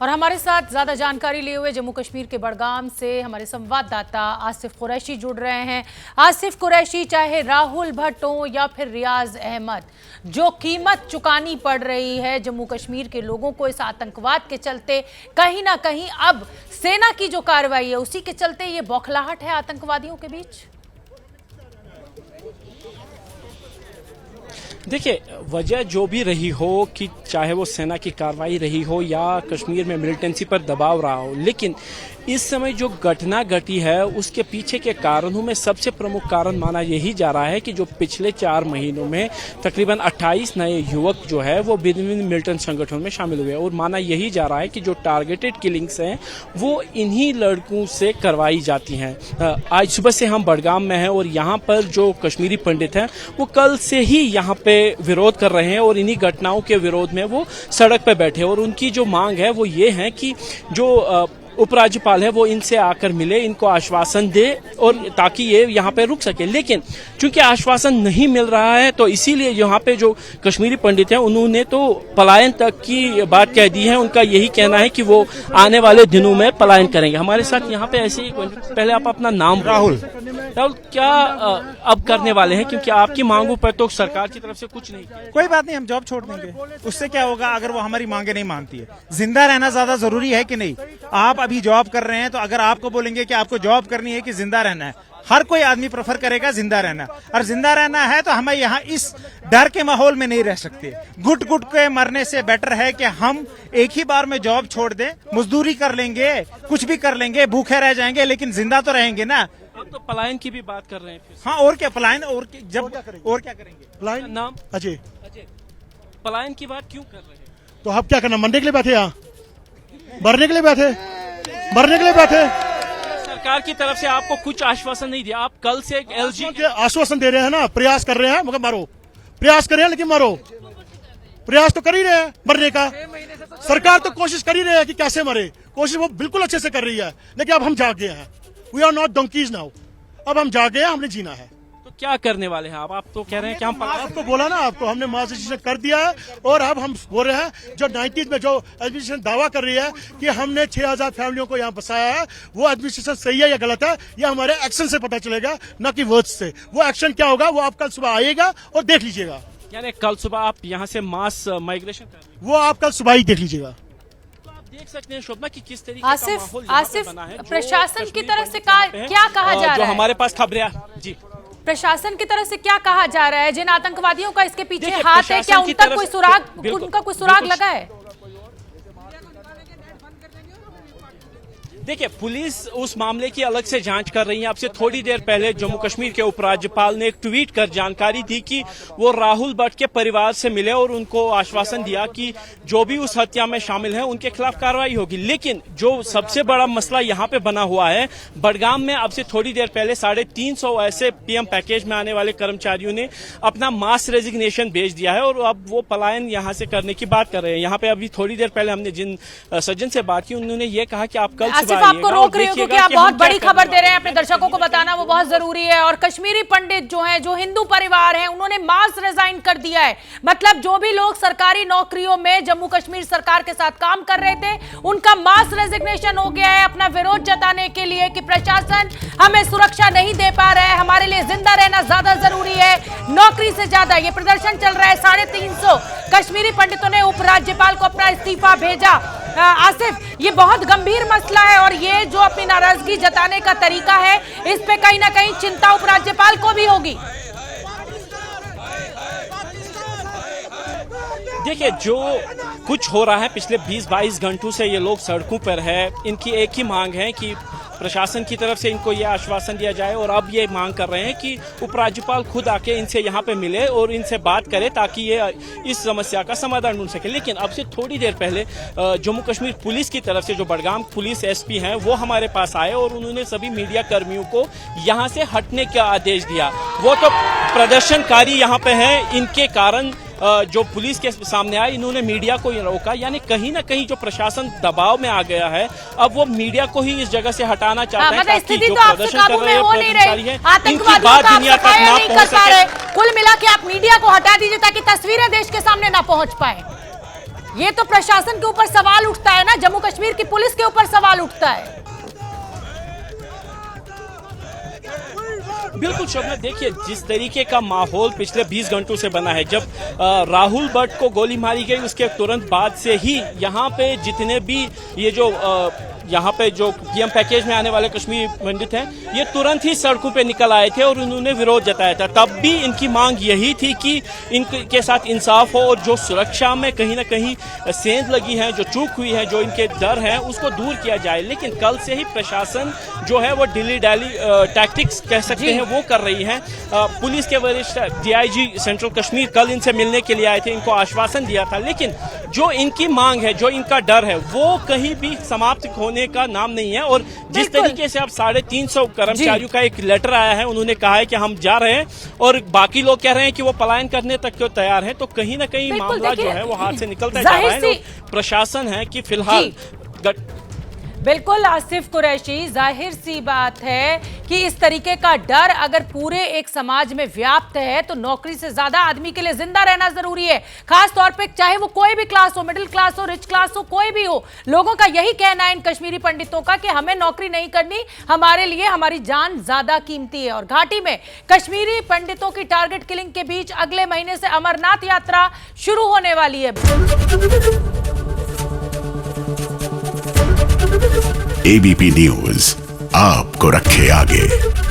और हमारे साथ ज्यादा जानकारी लिए हुए जम्मू कश्मीर के बड़गाम से हमारे संवाददाता आसिफ कुरैशी जुड़ रहे हैं। आसिफ कुरैशी, चाहे राहुल भट्ट हो या फिर रियाज अहमद, जो कीमत चुकानी पड़ रही है जम्मू कश्मीर के लोगों को इस आतंकवाद के चलते, कहीं ना कहीं अब सेना की जो कार्रवाई है उसी के चलते ये बौखलाहट है आतंकवादियों के बीच। देखिए, वजह जो भी रही हो कि चाहे वो सेना की कार्रवाई रही हो या कश्मीर में मिलिटेंसी पर दबाव रहा हो, लेकिन इस समय जो घटना घटी है उसके पीछे के कारणों में सबसे प्रमुख कारण माना यही जा रहा है कि जो पिछले 4 महीनों में तकरीबन 28 नए युवक जो है वो विभिन्न मिलिटेंट संगठनों में शामिल हुए और माना यही जा रहा है कि जो टारगेटेड किलिंग्स हैं वो इन्हीं लड़कों से करवाई जाती हैं। आज सुबह से हम बड़गाम में हैं और यहाँ पर जो कश्मीरी पंडित हैं वो कल से ही यहाँ पे विरोध कर रहे हैं और इन्हीं घटनाओं के विरोध में वो सड़क पर बैठे और उनकी जो मांग है वो ये है कि जो उपराज्यपाल है वो इनसे आकर मिले, इनको आश्वासन दे और ताकि ये यहाँ पे रुक सके। लेकिन चूंकि आश्वासन नहीं मिल रहा है तो इसीलिए यहाँ पे जो कश्मीरी पंडित हैं उन्होंने तो पलायन तक की बात कह दी है। उनका यही कहना है कि वो आने वाले दिनों में पलायन करेंगे। हमारे साथ यहाँ पे ऐसे ही, पहले आप अपना नाम। राहुल, क्या अब करने वाले हैं, क्योंकि आपकी मांगों पर तो सरकार की तरफ से कुछ नहीं किया। कोई बात नहीं, हम जॉब छोड़ देंगे। उससे क्या होगा अगर वो हमारी मांगे नहीं मानती है? जिंदा रहना ज्यादा जरूरी है कि नहीं? आप अभी जॉब कर रहे हैं तो अगर आपको बोलेंगे कि आपको जॉब करनी है कि जिंदा रहना है, हर कोई आदमी प्रेफर करेगा जिंदा रहना। और जिंदा रहना है तो हमें यहाँ इस डर के माहौल में नहीं रह सकते। घुट घुट के मरने से बेटर है कि हम एक ही बार में जॉब छोड़ दें, मजदूरी कर लेंगे, कुछ भी कर लेंगे, भूखे रह जाएंगे, लेकिन जिंदा तो रहेंगे ना। अब तो पलायन की भी बात कर रहे हैं फिर। हाँ, और क्या पलायन, और जब और क्या करेंगे? पलायन। नाम अजय। पलायन की बात क्यों कर रहे हैं? तो आप क्या करना, मरने के लिए बैठे? यहाँ मरने के लिए बैठे? मरने के लिए बैठे? सरकार की तरफ से आपको कुछ आश्वासन नहीं दिया? आप कल से एक एलजी के आश्वासन दे रहे हैं ना, प्रयास कर रहे हैं, मगर मारो, प्रयास कर रहे हैं लेकिन मारो। प्रयास तो कर ही रहे हैं मरने का। सरकार तो कोशिश कर ही रहे हैं कि कैसे मरे, कोशिश वो बिल्कुल अच्छे से कर रही है। लेकिन अब हम जाग गए हैं। We are not donkeys now. अब हम जाग गए हैं, हमने जीना है। तो क्या करने वाले हैं आप तो कह रहे हैं कि हम आपको बोला ना, आपको हमने मास डिसीजन कर दिया है और अब हम बोल रहे हैं जो 90s में जो एडमिनिस्ट्रेशन दावा कर रही है कि हमने 6000 फैमिलियों को यहाँ बसाया है, वो एडमिनिस्ट्रेशन सही है या गलत है, ये हमारे एक्शन से पता चलेगा, न कि वर्ड्स से। वो एक्शन क्या होगा वो आप कल सुबह आइएगा और देख लीजिएगा। यानी कल सुबह आप यहाँ से मास माइग्रेशन कर रहे हैं? वो आप कल सुबह ही देख लीजिएगा। देख सकते हैं शोभना कि किस तरीके का माहौल आसिफ, बना है। प्रशासन की तरफ से क्या कहा जा रहा है? जो हमारे पास खबरें जी, प्रशासन की तरफ से क्या कहा जा रहा है? जिन आतंकवादियों का इसके पीछे हाथ है, क्या उनका कोई सुराग लगा है? देखिए, पुलिस उस मामले की अलग से जांच कर रही है। आपसे थोड़ी देर पहले जम्मू कश्मीर के उपराज्यपाल ने एक ट्वीट कर जानकारी दी कि वो राहुल भट्ट के परिवार से मिले और उनको आश्वासन दिया कि जो भी उस हत्या में शामिल हैं उनके खिलाफ कार्रवाई होगी। लेकिन जो सबसे बड़ा मसला यहाँ पे बना हुआ है, बड़गाम में अब से थोड़ी देर पहले 350 ऐसे पीएम पैकेज में आने वाले कर्मचारियों ने अपना मास रेजिग्नेशन भेज दिया है और अब वो पलायन यहाँ से करने की बात कर रहे हैं। यहाँ पे अभी थोड़ी देर पहले हमने जिन सज्जन से बात की उन्होंने ये कहा कि आप कल आपको रोक रही हूँ क्योंकि आप बहुत बड़ी खबर दे रहे हैं, अपने दर्शकों को बताना वो बहुत जरूरी है। और कश्मीरी पंडित जो हैं, जो हिंदू परिवार हैं, उन्होंने मास रिजाइन कर दिया है। मतलब जो भी लोग सरकारी नौकरियों में जम्मू कश्मीर सरकार के साथ काम कर रहे थे, उनका मास रेजिग्नेशन हो गया है अपना विरोध जताने के लिए कि प्रशासन हमें सुरक्षा नहीं दे पा रहा है, हमारे लिए जिंदा रहना ज्यादा जरूरी है, नौकरी से ज्यादा। ये प्रदर्शन चल रहा है। 350 कश्मीरी पंडितों ने उपराज्यपाल को अपना इस्तीफा भेजा। आसिफ, ये बहुत गंभीर मसला है और ये जो अपनी नाराजगी जताने का तरीका है, इस पे कहीं ना कहीं चिंता उपराज्यपाल को भी होगी। देखिए, जो कुछ हो रहा है पिछले 20-22 घंटों से ये लोग सड़कों पर है। इनकी एक ही मांग है कि प्रशासन की तरफ से इनको ये आश्वासन दिया जाए और अब ये मांग कर रहे हैं कि उपराज्यपाल खुद आके इनसे यहाँ पे मिले और इनसे बात करे ताकि ये इस समस्या का समाधान ढूंढ सके। लेकिन अब से थोड़ी देर पहले जम्मू कश्मीर पुलिस की तरफ से जो बड़गाम पुलिस एसपी हैं वो हमारे पास आए और उन्होंने सभी मीडिया कर्मियों को यहाँ से हटने का आदेश दिया। वो तो प्रदर्शनकारी यहाँ पे हैं, इनके कारण जो पुलिस के सामने आए, इन्होंने मीडिया को रोका। यानी कहीं ना कहीं जो प्रशासन दबाव में आ गया है, अब वो मीडिया को ही इस जगह से हटाना चाहता है ताकि जो प्रदर्शन कर रहे हैं प्रदर्शनकारी हैं, इनकी बात दुनिया तक ना पहुंच सके। कुल मिला के आप मीडिया को हटा दीजिए ताकि तस्वीरें देश के सामने ना पहुंच पाए। ये तो प्रशासन के ऊपर सवाल उठता है ना। जम्मू कश्मीर कश्मीर की पुलिस के ऊपर सवाल उठता है। बिल्कुल शोभना, देखिए जिस तरीके का माहौल पिछले 20 घंटों से बना है, जब राहुल भट्ट को गोली मारी गई उसके तुरंत बाद से ही यहाँ पे जितने भी ये जो यहाँ पे जो पीएम पैकेज में आने वाले कश्मीरी पंडित हैं, ये तुरंत ही सड़कों पे निकल आए थे और उन्होंने विरोध जताया था। तब भी इनकी मांग यही थी कि इनके साथ इंसाफ हो और जो सुरक्षा में कहीं ना कहीं सेंध लगी है, जो चूक हुई है, जो इनके डर है, उसको दूर किया जाए। लेकिन कल से ही प्रशासन जो है वो डिली डैली टैक्टिक्स कह सकते हैं वो कर रही है। पुलिस के वरिष्ठ डीआईजी सेंट्रल कश्मीर कल इनसे मिलने के लिए आए थे, इनको आश्वासन दिया था, लेकिन जो इनकी मांग है, जो इनका डर है, वो कहीं भी समाप्त होने का नाम नहीं है। और जिस तरीके से अब 350 कर्मचारियों का एक लेटर आया है, उन्होंने कहा है कि हम जा रहे हैं और बाकी लोग कह रहे हैं कि वो पलायन करने तक क्यों तैयार है, तो कहीं ना कहीं मामला जो है वो हाथ से निकलता जा रहा है। प्रशासन है कि फिलहाल बिल्कुल आसिफ कुरैशी, जाहिर सी बात है कि इस तरीके का डर अगर पूरे एक समाज में व्याप्त है तो नौकरी से ज्यादा आदमी के लिए जिंदा रहना जरूरी है। खास तौर पे चाहे वो कोई भी क्लास हो, मिडिल क्लास हो, रिच क्लास हो, कोई भी हो, लोगों का यही कहना है इन कश्मीरी पंडितों का कि हमें नौकरी नहीं करनी, हमारे लिए हमारी जान ज्यादा कीमती है। और घाटी में कश्मीरी पंडितों की टारगेट किलिंग के बीच अगले महीने से अमरनाथ यात्रा शुरू होने वाली है। एबीपी न्यूज आपको रखे आगे।